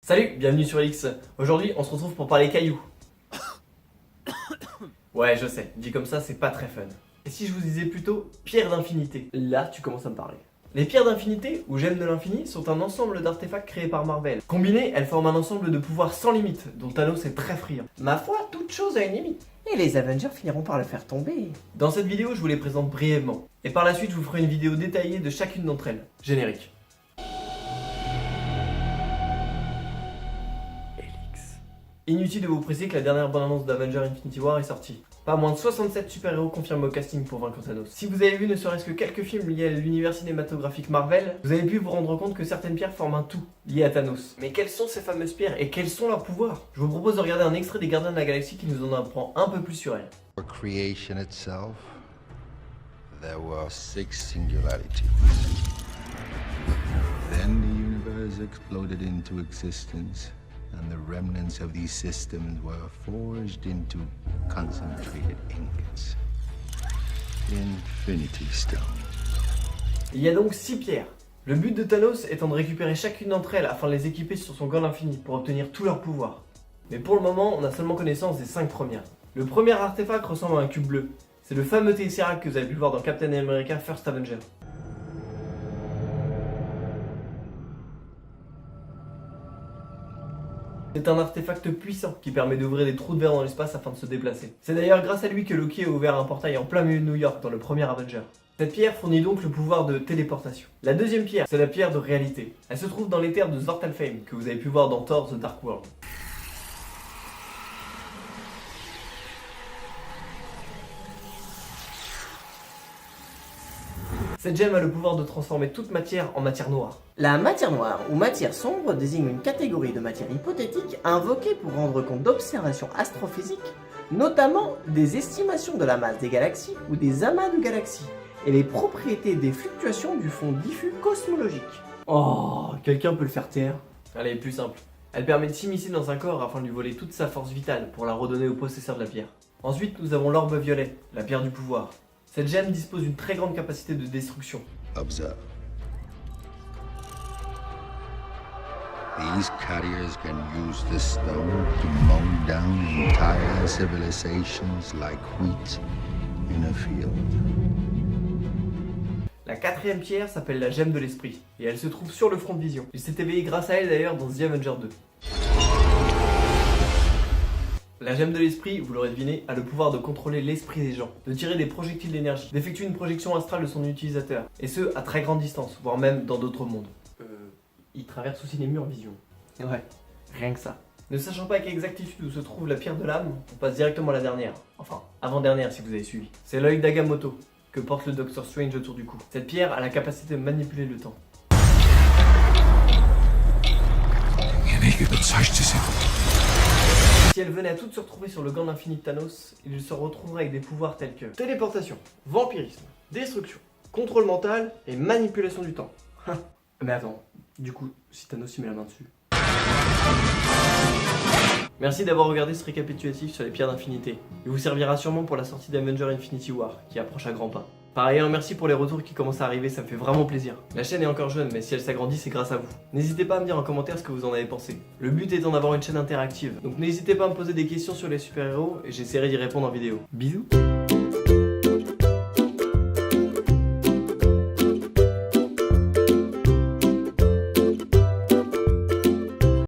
Salut, bienvenue sur X. Aujourd'hui, on se retrouve pour parler cailloux. Ouais, je sais, dit comme ça, c'est pas très fun. Et si je vous disais plutôt pierre d'infinité? Là, tu commences à me parler. Les pierres d'infinité, ou gemmes de l'infini, sont un ensemble d'artefacts créés par Marvel. Combinées, elles forment un ensemble de pouvoirs sans limite, dont Thanos est très friand. Ma foi, toute chose a une limite. Et les Avengers finiront par le faire tomber. Dans cette vidéo, je vous les présente brièvement. Et par la suite, je vous ferai une vidéo détaillée de chacune d'entre elles. Générique. Inutile de vous préciser que la dernière bande-annonce d'Avengers Infinity War est sortie. Pas moins de 67 super-héros confirmés au casting pour vaincre Thanos. Si vous avez vu ne serait-ce que quelques films liés à l'univers cinématographique Marvel, vous avez pu vous rendre compte que certaines pierres forment un tout lié à Thanos. Mais quelles sont ces fameuses pierres et quels sont leurs pouvoirs? Je vous propose de regarder un extrait des Gardiens de la Galaxie qui nous en apprend un peu plus sur elles. For creation itself, there were 6 singularities. Then the universe exploded into existence, and the remnants of these systems were forged into concentrated ingots. Infinity Stone. Il y a donc 6 pierres. Le but de Thanos étant de récupérer chacune d'entre elles afin de les équiper sur son gant infini pour obtenir tous leurs pouvoirs. Mais pour le moment, on a seulement connaissance des 5 premières. Le premier artefact ressemble à un cube bleu. C'est le fameux Tesseract que vous avez pu voir dans Captain America First Avenger. C'est un artefact puissant qui permet d'ouvrir des trous de verre dans l'espace afin de se déplacer. C'est d'ailleurs grâce à lui que Loki a ouvert un portail en plein milieu de New York dans le premier Avenger. Cette pierre fournit donc le pouvoir de téléportation. La deuxième pierre, c'est la pierre de réalité. Elle se trouve dans les terres de Svartalfheim que vous avez pu voir dans Thor The Dark World. Cette gemme a le pouvoir de transformer toute matière en matière noire. La matière noire ou matière sombre désigne une catégorie de matière hypothétique invoquée pour rendre compte d'observations astrophysiques, notamment des estimations de la masse des galaxies ou des amas de galaxies, et les propriétés des fluctuations du fond diffus cosmologique. Oh, quelqu'un peut le faire taire? Allez, plus simple. Elle permet de s'immiscer dans un corps afin de lui voler toute sa force vitale pour la redonner au possesseur de la pierre. Ensuite, nous avons l'orbe violet, la pierre du pouvoir. Cette gemme dispose d'une très grande capacité de destruction. Observe. These carriers can use the stone to mow down entire civilizations like wheat in a field. La quatrième pierre s'appelle la gemme de l'esprit, et elle se trouve sur le front de vision. Il s'est éveillé grâce à elle d'ailleurs dans The Avenger 2. La gemme de l'esprit, vous l'aurez deviné, a le pouvoir de contrôler l'esprit des gens, de tirer des projectiles d'énergie, d'effectuer une projection astrale de son utilisateur, et ce, à très grande distance, voire même dans d'autres mondes. Il traverse aussi les murs en vision. Ouais, rien que ça. Ne sachant pas avec exactitude où se trouve la pierre de l'âme, on passe directement à la dernière. Enfin, avant-dernière si vous avez suivi. C'est l'œil d'Agamotto, que porte le Docteur Strange autour du cou. Cette pierre a la capacité de manipuler le temps. Si elle venait à toutes se retrouver sur le gant d'infini de Thanos, il se retrouverait avec des pouvoirs tels que téléportation, vampirisme, destruction, contrôle mental et manipulation du temps. Mais attends, du coup, si Thanos y met la main dessus... Merci d'avoir regardé ce récapitulatif sur les pierres d'infinité. Il vous servira sûrement pour la sortie d'Avenger Infinity War, qui approche à grands pas. Par ailleurs, merci pour les retours qui commencent à arriver, ça me fait vraiment plaisir. La chaîne est encore jeune, mais si elle s'agrandit, c'est grâce à vous. N'hésitez pas à me dire en commentaire ce que vous en avez pensé. Le but étant d'avoir une chaîne interactive, donc n'hésitez pas à me poser des questions sur les super-héros, et j'essaierai d'y répondre en vidéo. Bisous.